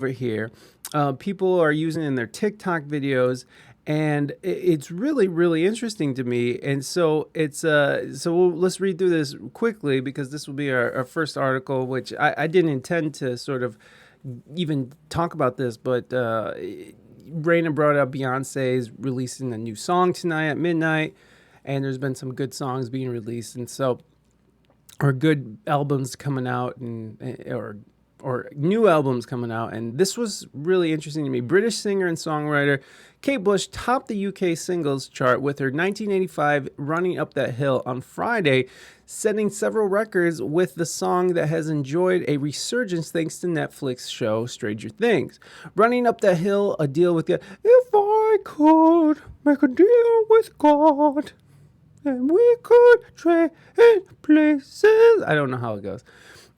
over here. People are using it in their TikTok videos, and it's really, really interesting to me. And so let's read through this quickly because this will be our first article, which I didn't intend to sort of even talk about this, but Raina brought up Beyonce's releasing a new song tonight at midnight, and there's been some good songs being released, and so or good albums coming out or new albums coming out. And this was really interesting to me. British singer and songwriter Kate Bush topped the UK singles chart with her 1985 Running Up That Hill on Friday, setting several records with the song that has enjoyed a resurgence thanks to Netflix show Stranger Things. Running Up That Hill, a deal with God. If I could make a deal with God, and we could trade places. I don't know how it goes.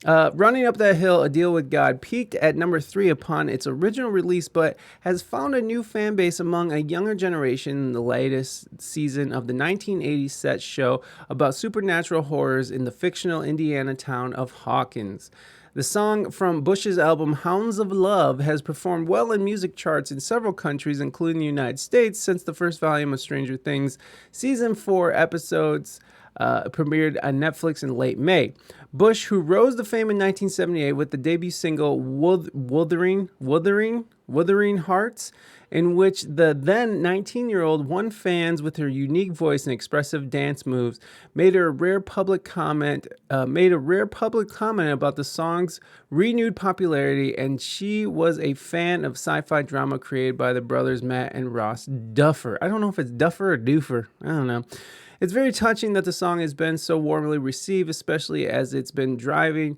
Running Up That Hill, A Deal with God, peaked at number 3 upon its original release, but has found a new fan base among a younger generation in the latest season of the 1980s set show about supernatural horrors in the fictional Indiana town of Hawkins. The song from Bush's album Hounds of Love has performed well in music charts in several countries, including the United States, since the first volume of Stranger Things Season 4 episodes premiered on Netflix in late May. Bush, who rose to fame in 1978 with the debut single Wuthering Hearts, in which the then 19-year-old won fans with her unique voice and expressive dance moves, made a rare public comment about the song's renewed popularity, and she was a fan of sci-fi drama created by the brothers Matt and Ross Duffer. I don't know if it's Duffer or Doofer. I don't know. It's very touching that the song has been so warmly received, especially as it's been driven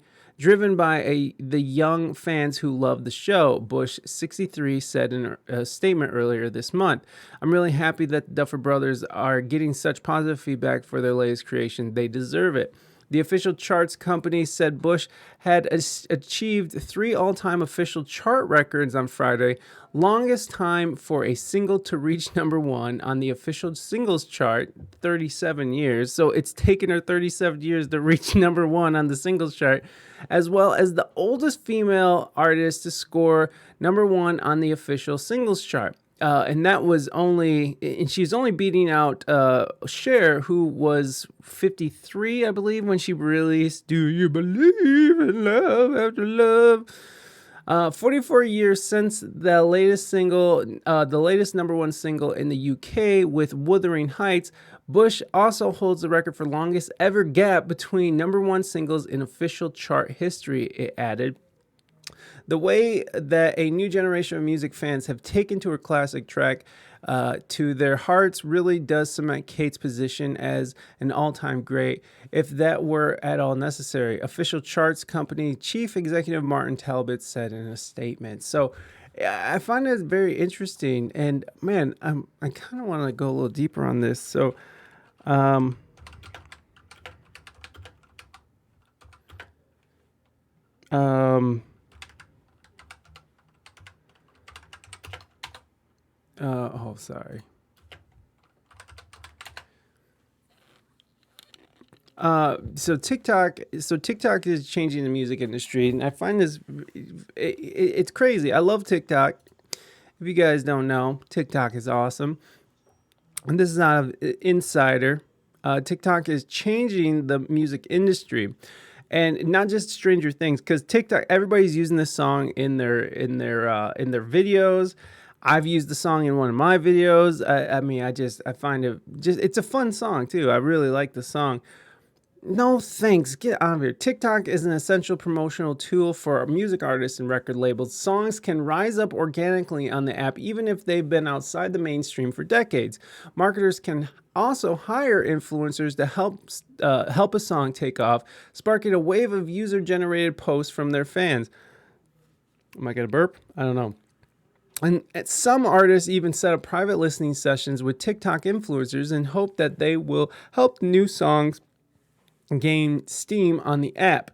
by the young fans who love the show, Bush, 63, said in a statement earlier this month. I'm really happy that the Duffer Brothers are getting such positive feedback for their latest creation. They deserve it. The official charts company said Bush had achieved 3 all-time official chart records on Friday, longest time for a single to reach number 1 on the official singles chart, 37 years. So it's taken her 37 years to reach number 1 on the singles chart, as well as the oldest female artist to score number 1 on the official singles chart. And she's only beating out Cher, who was 53, I believe, when she released Do You Believe in Love After Love? 44 years since the latest number 1 single in the UK with Wuthering Heights, Bush also holds the record for longest ever gap between number 1 singles in official chart history, it added. The way that a new generation of music fans have taken to her classic track to their hearts really does cement Kate's position as an all-time great, if that were at all necessary, official charts company chief executive Martin Talbot said in a statement. So I find it very interesting, and man, I kind of want to go a little deeper on this. So sorry. TikTok is changing the music industry, and I find this it's crazy. I love TikTok. If you guys don't know, TikTok is awesome, and this is not an insider. TikTok is changing the music industry, and not just Stranger Things, because TikTok, everybody's using this song in their videos. I've used the song in one of my videos. I find it's a fun song too. I really like the song. No thanks, get out of here. TikTok is an essential promotional tool for music artists and record labels. Songs can rise up organically on the app even if they've been outside the mainstream for decades. Marketers can also hire influencers to help a song take off, sparking a wave of user-generated posts from their fans. Am I gonna burp? I don't know. And some artists even set up private listening sessions with TikTok influencers and hope that they will help new songs gain steam on the app.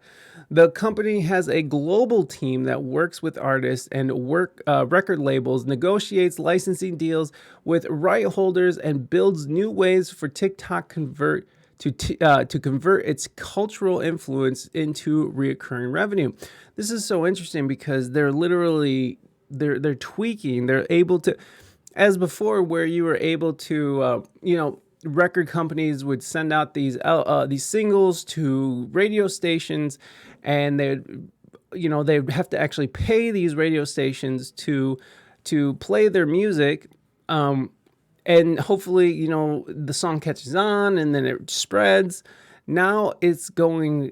The company has a global team that works with artists and record labels, negotiates licensing deals with right holders, and builds new ways for TikTok to convert its cultural influence into reoccurring revenue. This is so interesting because they're literally they're tweaking. They're able to, as before, where you were able to record companies would send out these singles to radio stations, and they'd have to actually pay these radio stations to play their music. And hopefully, the song catches on and then it spreads. Now it's going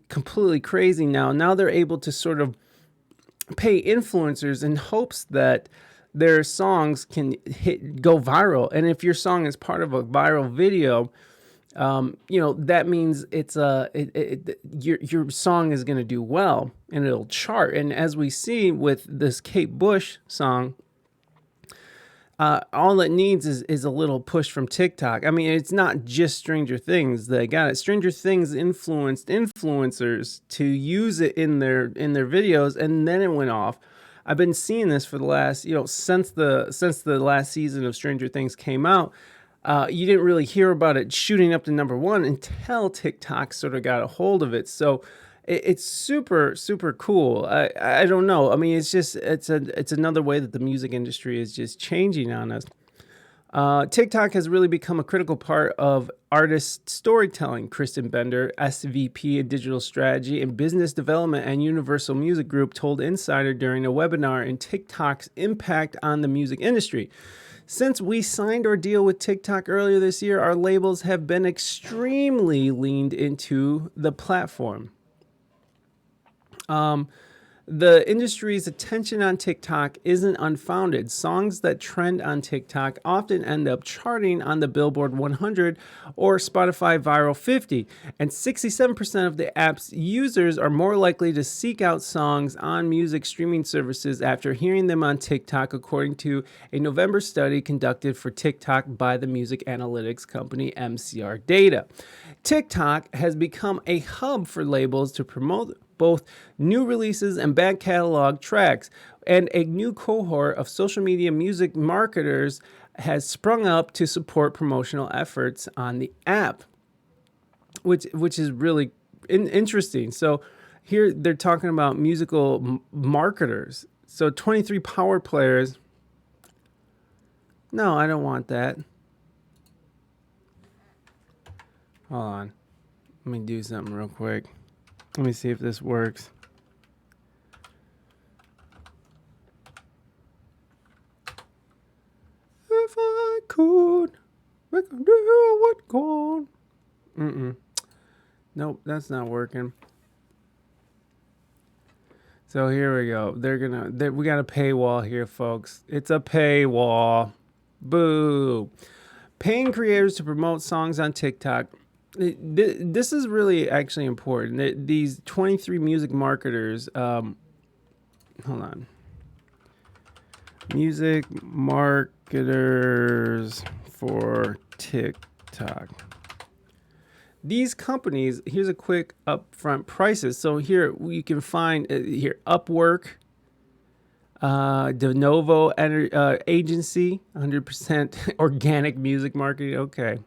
completely crazy now. Now they're able to sort of pay influencers in hopes that their songs can go viral. And if your song is part of a viral video, that means your song is going to do well and it'll chart. And as we see with this Kate Bush song, all it needs is a little push from TikTok. I mean, it's not just Stranger Things that got it. Stranger Things influenced influencers to use it in their videos, and then it went off. I've been seeing this for the last, since the last season of Stranger Things came out. You didn't really hear about it shooting up to number one until TikTok sort of got a hold of it. So it's super, super cool. I don't know. I mean, it's another way that the music industry is just changing on us. TikTok has really become a critical part of artist storytelling. Kristen Bender, SVP in Digital Strategy and Business Development at Universal Music Group, told Insider during a webinar in TikTok's impact on the music industry. Since we signed our deal with TikTok earlier this year, our labels have been extremely leaned into the platform. The industry's attention on TikTok isn't unfounded. Songs that trend on TikTok often end up charting on the Billboard 100 or Spotify Viral 50, and 67% of the app's users are more likely to seek out songs on music streaming services after hearing them on TikTok, according to a November study conducted for TikTok by the music analytics company MCR Data. TikTok has become a hub for labels to promote both new releases and back catalog tracks, and a new cohort of social media music marketers has sprung up to support promotional efforts on the app, which is really interesting. So here they're talking about musical marketers. So 23 power players. No, I don't want that. Hold on. Let me do something real quick. Let me see if this works. If I could make a deal with God. Nope, that's not working. So here we go. We got a paywall here, folks. It's a paywall. Boo. Paying creators to promote songs on TikTok. This is really actually important. These 23 music marketers, hold on. Music marketers for TikTok. These companies, here's a quick upfront prices. So here you can find here Upwork, De Novo Agency, 100% organic music marketing. Okay.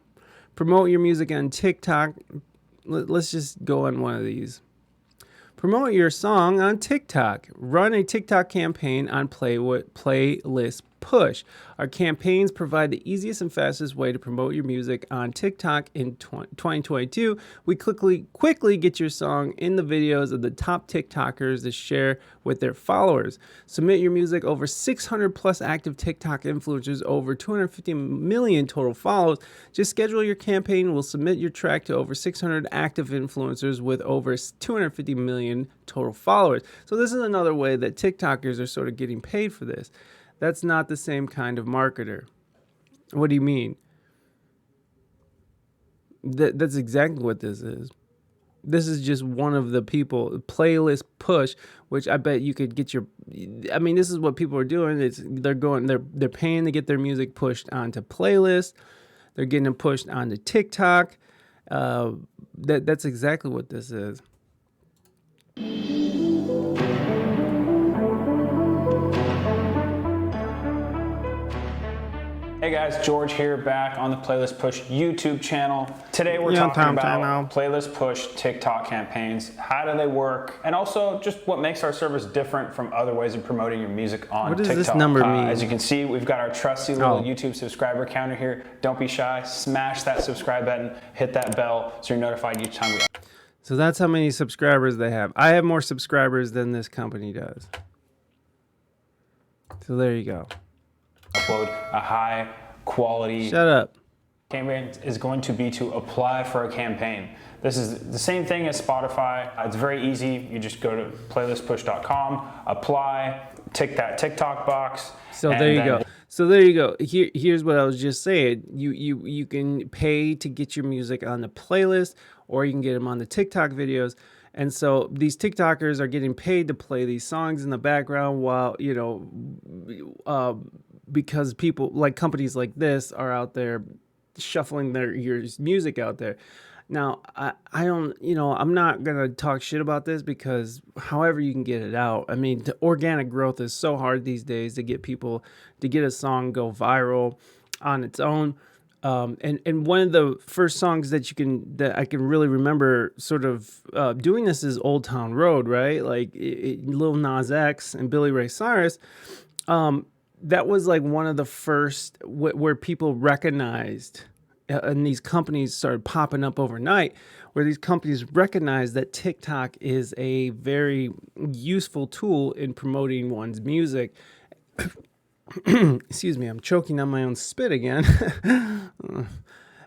Promote your music on TikTok. Let's just go on one of these. Promote your song on TikTok. Run a TikTok campaign on Playlist Push. Our campaigns provide the easiest and fastest way to promote your music on TikTok in 2022. We quickly get your song in the videos of the top TikTokers to share with their followers. Submit your music. Over 600 plus active TikTok influencers, over 250 million total follows. Just schedule your campaign. We'll submit your track to over 600 active influencers with over 250 million total followers. So this is another way that TikTokers are sort of getting paid for this. That's not the same kind of marketer. What do you mean? That's exactly what this is. This is just one of the people. Playlist Push, which I bet you could get your. I mean, this is what people are doing. They're paying to get their music pushed onto playlists. They're getting them pushed onto TikTok. That's exactly what this is. Hey guys, George here, back on the Playlist Push YouTube channel. Today we're talking about Playlist Push TikTok campaigns. How do they work? And also just what makes our service different from other ways of promoting your music on TikTok. What does this number mean? As you can see, we've got our trusty little YouTube subscriber counter here. Don't be shy, smash that subscribe button, hit that bell so you're notified each time we upload. So that's how many subscribers they have. I have more subscribers than this company does. So there you go. Upload a high quality campaign is going to be to apply for a campaign. This is the same thing as Spotify. It's very easy. You just go to playlistpush.com, apply, tick that TikTok box. So there you go. So there you go. Here's what I was just saying. You can pay to get your music on the playlist, or you can get them on the TikTok videos. And so these TikTokers are getting paid to play these songs in the background while, because people like companies like this are out there shuffling their music out there. Now, I don't, I'm not going to talk shit about this because however you can get it out. I mean, the organic growth is so hard these days to get people to get a song go viral on its own. And one of the first songs that I can really remember sort of doing this is Old Town Road, right? Like Lil Nas X and Billy Ray Cyrus. That was like one of the first where people recognized, and these companies started popping up overnight, where these companies recognized that TikTok is a very useful tool in promoting one's music. Excuse me, I'm choking on my own spit again.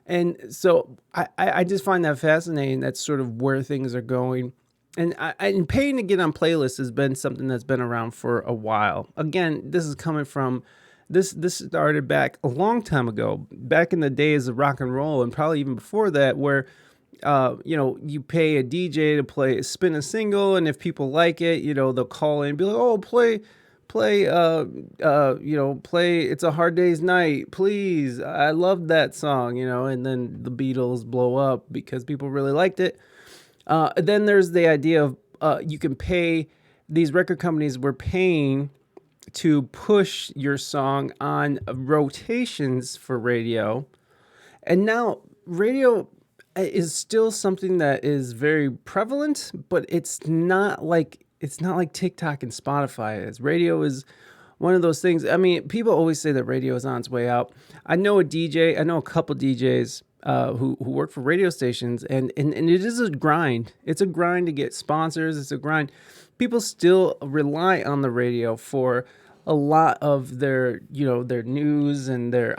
And so I just find that fascinating. That's sort of where things are going. And paying to get on playlists has been something that's been around for a while. Again, this is coming from, this started back a long time ago, back in the days of rock and roll, and probably even before that, where you pay a DJ to spin a single, and if people like it, they'll call in and be like, oh, play It's a Hard Day's Night, please, I love that song, and then the Beatles blow up because people really liked it. Then there's the idea of you can pay, these record companies were paying to push your song on rotations for radio. And now radio is still something that is very prevalent, but it's not like TikTok and Spotify is. Radio is one of those things. I mean, people always say that radio is on its way out. I know a couple DJs who work for radio stations, and it is a grind. It's a grind to get sponsors. It's a grind. People still rely on the radio for a lot of their news, and they're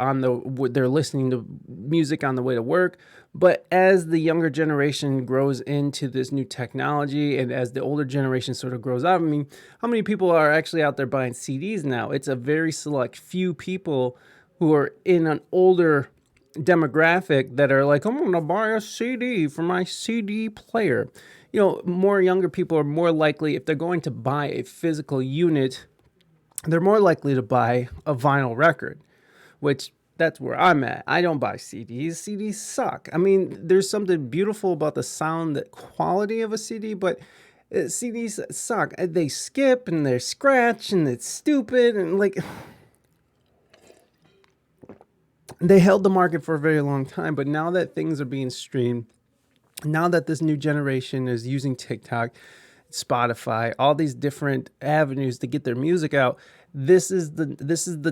listening to music on the way to work. But as the younger generation grows into this new technology, and as the older generation sort of grows out, I mean, how many people are actually out there buying CDs now? It's a very select few people who are in an older demographic that are like, I'm going to buy a CD for my CD player. More younger people are more likely, if they're going to buy a physical unit, they're more likely to buy a vinyl record, which that's where I'm at. I don't buy CDs. CDs suck. I mean, there's something beautiful about the sound, the quality of a CD, but CDs suck. They skip and they scratch and it's stupid, and like, they held the market for a very long time. But now that things are being streamed, now that this new generation is using TikTok, Spotify, all these different avenues to get their music out, this is the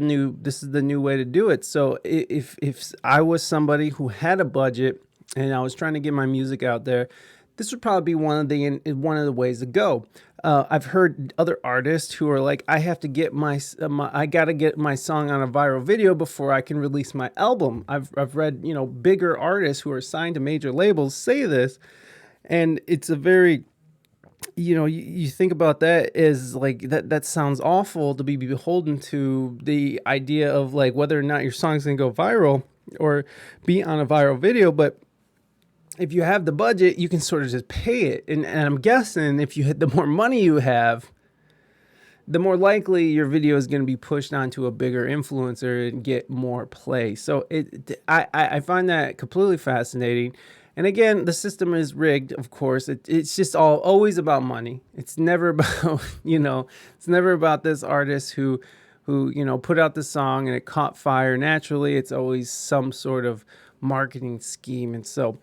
new way to do it. So if I was somebody who had a budget and I was trying to get my music out there, this would probably be one of the ways to go. I've heard other artists who are like, I have to get I gotta get my song on a viral video before I can release my album. I've read bigger artists who are signed to major labels say this, and it's a very, you think about that as like that sounds awful, to be beholden to the idea of like whether or not your song's gonna go viral or be on a viral video. But if you have the budget, you can sort of just pay it. And I'm guessing if you hit, the more money you have, the more likely your video is going to be pushed onto a bigger influencer and get more play. So I find that completely fascinating. And again, the system is rigged, of course. It's just always about money. It's never about, it's never about this artist who who, you know, put out the song and it caught fire naturally. It's always some sort of marketing scheme. And so,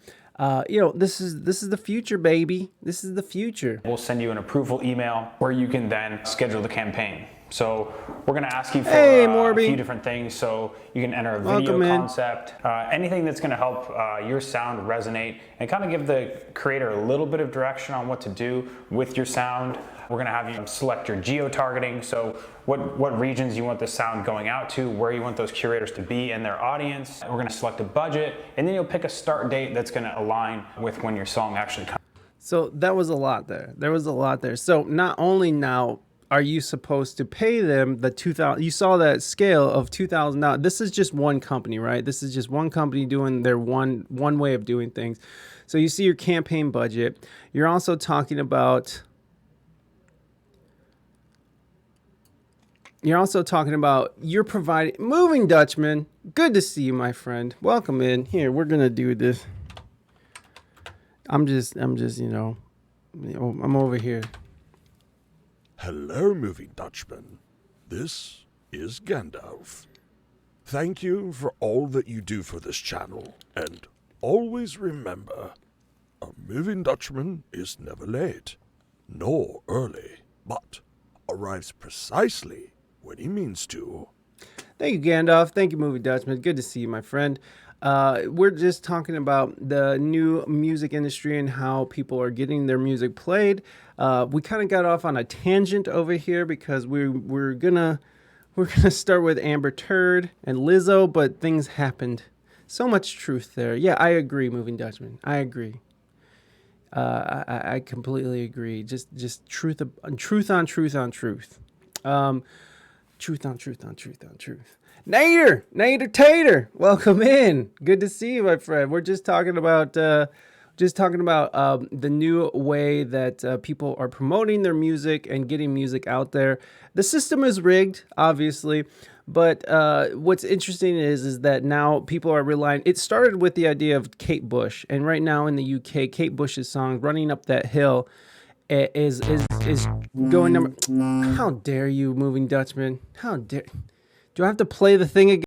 you know, this is the future, baby. This is the future. We'll send you an approval email where you can then schedule the campaign. So we're going to ask you for a few different things. So you can enter a video concept, anything that's going to help your sound resonate and kind of give the creator a little bit of direction on what to do with your sound. We're going to have you select your geo-targeting. So what regions you want the sound going out to, where you want those curators to be in their audience. We're going to select a budget, and then you'll pick a start date that's going to align with when your song actually comes. So that was a lot there. There was a lot there. So not only now are you supposed to pay them the $2,000? You saw that scale of $2,000. This is just one company, right? This is just one company doing their one way of doing things. So you see your campaign budget. You're also talking about. You're providing Moving Dutchman. Good to see you, my friend. Welcome in. Here, we're gonna do this. I'm just, you know, I'm over here. Hello, Moving Dutchman. This is Gandalf. Thank you for all that you do for this channel, and always remember, a Moving Dutchman is never late, nor early, but arrives precisely when he means to. Thank you, Gandalf. Thank you, Movie Dutchman. Good to see you, my friend. We're just talking about the new music industry and how people are getting their music played. We kind of got off on a tangent over here because we're gonna start with Amber Turd and Lizzo, but things happened. So much truth there. Yeah, I agree, Moving Dutchman. I agree. I completely agree. Just truth on truth on truth on truth. Truth on truth on truth on truth. Nader Tater, welcome in. Good to see you, my friend. We're just talking about the new way that people are promoting their music and getting music out there. The system is rigged, obviously, but what's interesting is that now people are relying. It started with the idea of Kate Bush, and right now in the UK, Kate Bush's song "Running Up That Hill" is going number. How dare you, Moving Dutchman? How dare? Do I have to play the thing again?